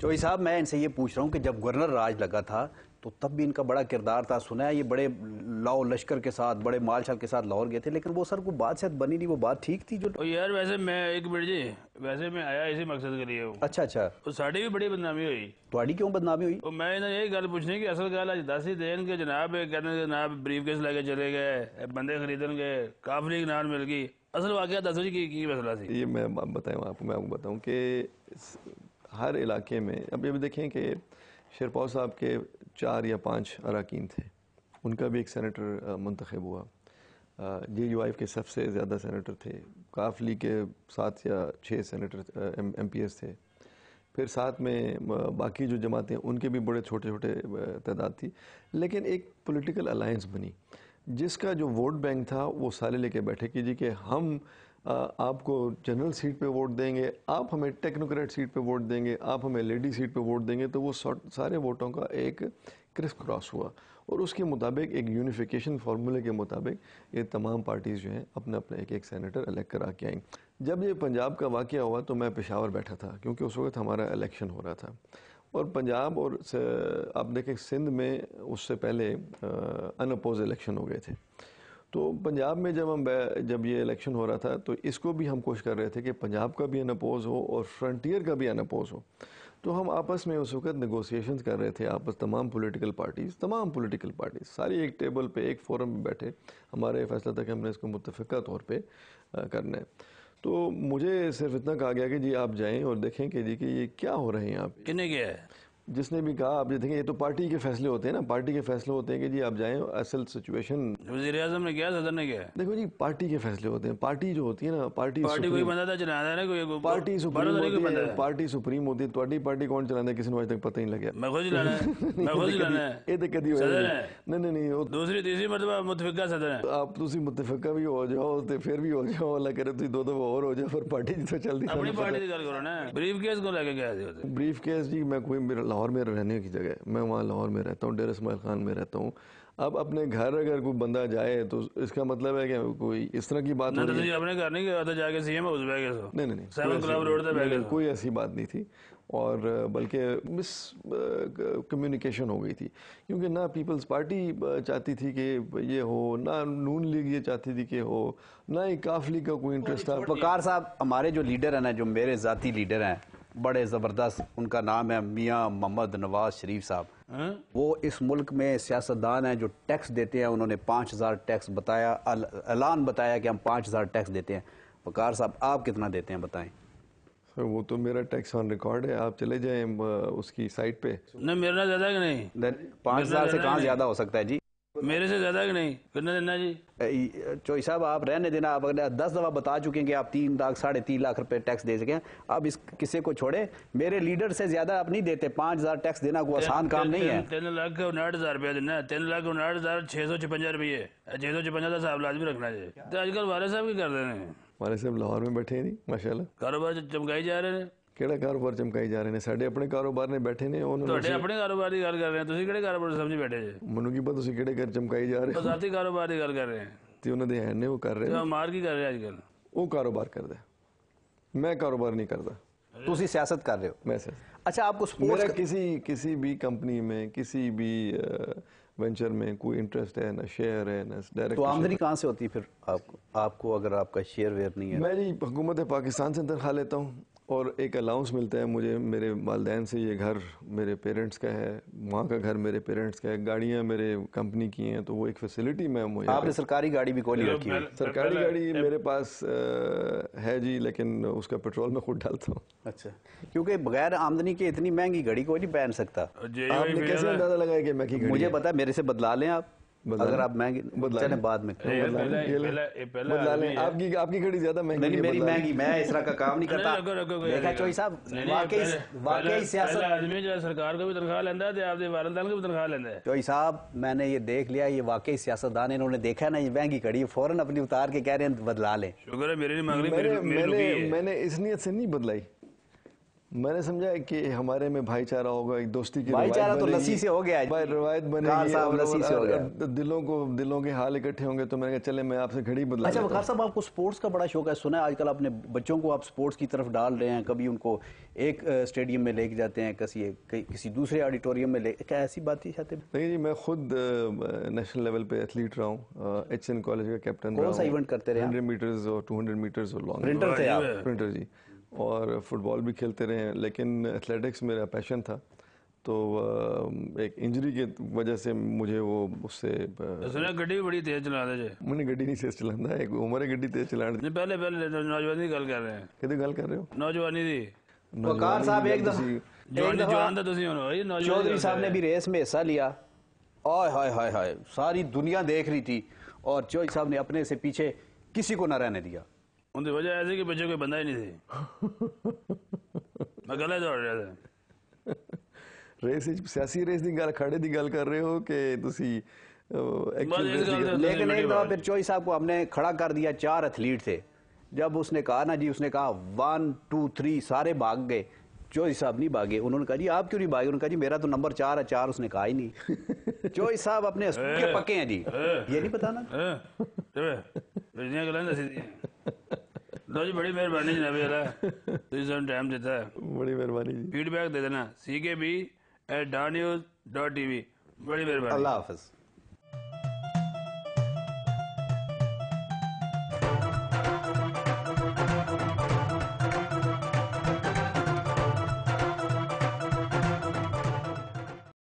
چوئی صاحب میں ان سے یہ پوچھ رہا ہوں کہ جب گورنر راج لگا تھا تو تب بھی ان کا بڑا کردار تھا، سنا ہے یہ بڑے لاؤ لشکر کے ساتھ بڑے مال شال کے ساتھ لاہور گئے تھے، لیکن وہ سر کو بات شاید بنی نہیں، وہ بات ٹھیک تھی جو یار ویسے میں ایک منٹ جی، ویسے میں آیا اسی مقصد کے لیے ہوں۔ اچھا ساڑی بھی بڑی بدنامی ہوئی۔ تھوڑی کیوں بدنامی ہوئی؟ میں انہیں یہی گل پوچھنی کہ اصل گل اج دس ہی دین کہ جناب کہتے ہیں جناب بریف کیس لے کے چلے گئے، بندے خریدن گئے، کافلی نان مل گئی، اصل واقعہ دسو جی کی مسئلہ سی؟ یہ میں آپ کو بتاؤں کہ ہر علاقے میں اب یہ دیکھیں کہ شیرپور صاحب کے 4 یا 5 اراکین تھے، ان کا بھی ایک سینیٹر منتخب ہوا، جے یو آئی کے سب سے زیادہ سینیٹر تھے، کافلی کے 7 یا 6 سینیٹر ایم پی ایس تھے، پھر ساتھ میں باقی جو جماعتیں ان کے بھی بڑے چھوٹے تعداد تھی، لیکن ایک پولیٹیکل الائنس بنی جس کا جو ووٹ بینک تھا وہ سارے لے کے بیٹھے کہ جی کہ ہم آپ کو جنرل سیٹ پہ ووٹ دیں گے، آپ ہمیں ٹیکنوکریٹ سیٹ پہ ووٹ دیں گے، آپ ہمیں لیڈی سیٹ پہ ووٹ دیں گے، تو وہ سارے ووٹوں کا ایک کرس کراس ہوا اور اس کے مطابق ایک یونیفیکیشن فارمولے کے مطابق یہ تمام پارٹیز جو ہیں اپنا ایک سینیٹر الیکٹ کرا کے آئیں۔ جب یہ پنجاب کا واقعہ ہوا تو میں پشاور بیٹھا تھا کیونکہ اس وقت ہمارا الیکشن ہو رہا تھا، اور پنجاب اور آپ دیکھیں سندھ میں اس سے پہلے ان اپوز الیکشن ہو گئے تھے، تو پنجاب میں جب یہ الیکشن ہو رہا تھا تو اس کو بھی ہم کوشش کر رہے تھے کہ پنجاب کا بھی ان اپوز ہو اور فرنٹیئر کا بھی ان اپوز ہو، تو ہم آپس میں اس وقت نیگوسیشنز کر رہے تھے، تمام پولیٹیکل پارٹیز ساری ایک ٹیبل پہ ایک فورم میں بیٹھے، ہمارے فیصلہ تھا کہ ہم نے اس کو متفقہ طور پہ کرنا ہے۔ تو مجھے صرف اتنا کہا گیا کہ جی آپ جائیں اور دیکھیں کہ جی کہ یہ کیا ہو رہے ہیں آپ، کنے کیا ہے جس نے بھی کہا آپ یہ دیکھیں یہ تو پارٹی کے فیصلے ہوتے ہیں نا، پارٹی کے فیصلے ہوتے ہیں کہ جی آپ جائیں، اصل سچویشن وزیر اعظم نے کیا، صدر نے کیا؟ دیکھو جی پارٹی کے فیصلے ہوتے ہیں، پارٹی جو ہوتی ہے نا پارٹی کوئی بندہ تھا چلانا ہے نا، کوئی پارٹی سپریم ہوتی ہے، پارٹی سپریم ہوتی ہے، تھوڑی پارٹی کون چلانا ہے کسی نے آج تک پتہ ہی نہیں لگا۔ میں خود چلانا ہے، میں خود چلانا ہے، یہ تو کدی صدر ہے، نہیں دوسری تیسری مرتبہ متفقہ صدر ہے۔ آپ تسی متفقہ بھی ہو جاؤ تو پھر بھی ہو جاؤ، اللہ کرے تسی دو دفعہ اور ہو جاؤ، پھر پارٹی تو چل دی۔ اپنی پارٹی کی گل کرو نا، بریف کیس کو لے کے گئے تھے؟ بریف کیس جی میں کوئی لاہور میں رہنے کی جگہ ہے، میں وہاں لاہور میں رہتا ہوں، ڈیرہ اسماعیل خان میں رہتا ہوں۔ اب اپنے گھر اگر کوئی بندہ جائے تو اس کا مطلب ہے کہ کوئی اس طرح کی بات ہو رہی ہے۔ اپنے گھر نہیں گیا تھا جا کے سی ایم ہاؤس بہ گئے؟ نہیں 7 کلب روڈ پہ بہ گئے؟ کوئی ایسی بات نہیں تھی، اور بلکہ مس کمیونیکیشن ہو گئی تھی، کیونکہ نہ پیپلز پارٹی چاہتی تھی کہ یہ ہو، نہ نون لیگ یہ چاہتی تھی کہ ہو، نہ ہی کافلی کا کوئی انٹرسٹ تھا۔ وقار صاحب ہمارے جو لیڈر ہیں نا، جو میرے ذاتی لیڈر ہیں بڑے زبردست، ان کا نام ہے میاں محمد نواز شریف صاحب، وہ اس ملک میں سیاستدان ہیں جو ٹیکس دیتے ہیں، انہوں نے 5000 ٹیکس بتایا، اعلان بتایا کہ ہم 5000 ٹیکس دیتے ہیں۔ وقار صاحب آپ کتنا دیتے ہیں بتائیں؟ سر وہ تو میرا ٹیکس آن ریکارڈ ہے، آپ چلے جائیں اس کی سائٹ پہ۔ نہیں میرا زیادہ کہ نہیں، 5000 سے کہاں زیادہ ہو سکتا ہے جی؟ میرے سے زیادہ کہ نہیں، کتنا دینا جی؟ چوئی صاحب آپ رہنے دینا، آپ 10 دفعہ بتا چکے ہیں کہ آپ 3 لاکھ 3.5 لاکھ روپے ٹیکس دے سکیں، اب اس قصے کو چھوڑے، میرے لیڈر سے زیادہ آپ نہیں دیتے، 5000 ٹیکس دینا کوئی آسان کام نہیں ہے۔ 3,59,000 روپیہ دینا ہے، 3,59,656 روپیے، 656 کا حساب لازمی رکھنا چاہیے۔ تو آج کل والد صاحب کی کر رہے ہیں؟ والد صاحب لاہور میں بیٹھے ہیں نہیں ماشاءاللہ، کاروبار چمکائی جا رہے ہیں۔ کیڑا کاروبار چمکائی جا رہے ہیں؟ ساڈے اپنے کاروبار نے بیٹھے نے، ਤੁਹਾਡੇ ਆਪਣੇ ਕਾਰੋਬਾਰ ਦੀ ਗੱਲ ਕਰ ਰਹੇ ਹਾਂ, ਤੁਸੀਂ ਕਿਹੜੇ ਕਾਰੋਬਾਰ ਸਮਝੀ ਬੈਠੇ ਜੇ? ਮੈਨੂੰ ਕੀ ਪਤਾ ਤੁਸੀਂ ਕਿਹੜੇ ਘਰ ਚਮਕਾਈ ਜਾ ਰਹੇ ਹੋ। ذاتی ਕਾਰੋਬਾਰ ਦੀ ਗੱਲ ਕਰ ਰਹੇ ਹਾਂ ਤੇ ਉਹਨਾਂ ਦੇ ਹੈ ਨੇ ਉਹ ਕਰ ਰਹੇ ਨੇ। ਮਾਰ ਕੀ ਕਰ ਰਹੇ ਅੱਜ ਕੱਲ? ਉਹ ਕਾਰੋਬਾਰ ਕਰਦਾ, ਮੈਂ ਕਾਰੋਬਾਰ ਨਹੀਂ ਕਰਦਾ। ਤੁਸੀਂ ਸਿਆਸਤ ਕਰ ਰਹੇ ਹੋ? ਮੈਂ ਸਿਆਸਤ। اچھا آپ کو میرا کسی بھی کمپنی میں کسی بھی وینچر میں کوئی انٹرسٹ ہے نہ شیئر ہے نہ ڈائریکٹ۔ تو آمدنی کہاں سے ہوتی ہے پھر آپ کو اگر آپ کا شیئر ویئر نہیں ہے؟ میں جی حکومت پاکستان سے تنخواہ لیتا ہوں، اور ایک الاؤنس ملتا ہے مجھے میرے والدین سے، یہ گھر میرے پیرنٹس کا ہے، وہاں کا گھر میرے پیرنٹس کا ہے، گاڑیاں میرے کمپنی کی ہیں، تو وہ ایک فیسلٹی میں مجھے۔ آپ نے سرکاری گاڑی بھی کوئی نہیں رکھی ہوئی؟ سرکاری گاڑی میرے پاس ہے جی، لیکن اس کا پیٹرول میں خود ڈالتا ہوں۔ اچھا، کیونکہ بغیر آمدنی کے اتنی مہنگی گھڑی کوئی نہیں پہن سکتا۔ آپ نے کیسے اندازہ لگایا کہ مہنگی گھڑی؟ مجھے پتا، میرے سے بدلا لیں آپ، اگر آپ مہنگی چلیں بعد میں بدلا لیں۔ آپ کی گھڑی زیادہ مہنگی نہیں، میری مہنگی، میں اس طرح کا کام نہیں کرتا۔ دیکھا چوئی صاحب، واقعی سیاست آدمی جو سرکار کو بھی تنخواہ لینا ہے، آپ کے والدین کو بھی تنخواہ لینا ہے۔ چوئی صاحب میں نے یہ دیکھ لیا، یہ واقعی سیاستدان، انہوں نے دیکھا نا یہ مہنگی گھڑی، فوراً اپنی اتار کے کہہ رہے ہیں بدلا لیں۔ شکر ہے میری نہیں مانگ رہی، میں نے اس نیت سے نہیں بدلائی، میں نے سمجھا ہے کہ ہمارے میں بھائی چارہ ہوگا, ایک دوستی کی بھائی چارہ تو بنے گی, لسی سے ہو گیا, روایت بنے کار گی, صاحب لسی سے ہو گیا. دلوں کے حال اکٹھے ہوں گے. تو میں نے کہا چلے میں آپ سے گھڑی بدلا اچھا لیتا وقار ہوں. صاحب, آپ کو سپورٹس کا بڑا شوق ہے, سنا ہے آج کل اپنے بچوں کو آپ سپورٹس کی طرف ڈال رہے ہیں, کبھی ان کو ایک اسٹیڈیم میں لے کے جاتے ہیں, کسی دوسرے آڈیٹوریم میں کیا ایسی بات ہی چاہتے ہیں؟ نہیں جی, میں خود نیشنل لیول پہ ایتھلیٹ رہا ہوں, ایچ این کالج کا کیپٹن رہا ہوں. کون سا ایونٹ کرتے رہے 100 میٹرز اور 200 میٹرز اور لانگ پرنٹر تھے آپ؟ پرنٹر جی. اور فٹ بال بھی کھیلتے رہے ہیں, لیکن ایتھلیٹکس میرا پیشن تھا. تو ایک انجری کی وجہ سے مجھے وہ اس سے سنا گڈی بڑی تیز چلا دے جے. میں نے گڈی نہیں تیز چلانا, ایک عمر ہے گڈی تیز چلانا. نہیں پہلے نوجوانی کی گل کر رہے ہیں. کدی گل کر رہے ہو؟ نوجوانی دی. وقار صاحب ایک دفعہ جوان تھا تسی ہن نوجوانی. چودھری صاحب نے بھی ریس میں حصہ لیا, آئے ہائے ہائے ہائے, ساری دنیا دیکھ رہی تھی اور چودھری صاحب نے اپنے سے پیچھے کسی کو نہ رہنے دیا. ان کی وجہ ایسی کہ پیچھے کوئی بندہ ہی نہیں تھی. میں گلے دوڑ رہا تھا. ریس سیاسی ریس دی گل, کھڑے دی گل کر رہے ہو کہ تسی ایکچوئل ریس دی گل؟ لیکن ایک دفعہ پھر چودھری صاحب کو ہم نے کھڑا کر دیا, 4 ایتھلیٹ تھے. جب اس نے کہا نا جی, اس نے کہا 1 2 3 سارے بھاگ گئے, چودھری صاحب نہیں بھاگے. انہوں نے کہا جی آپ کیوں نہیں بھاگے؟ انہوں نے کہا جی میرا تو نمبر 4 ہے. 4 اس نے کہا ہی نہیں. چودھری صاحب اپنے اسکول کے پکے ہیں جی, یہ نہیں بتانا. گلا لو جی, بڑی مہربانی جناب اعلیٰ, ٹائم دیتا ہے. بڑی مہربانی جی. فیڈ بیک دے دینا CKB@danews.tv. بڑی مہربانی. اللہ حافظ.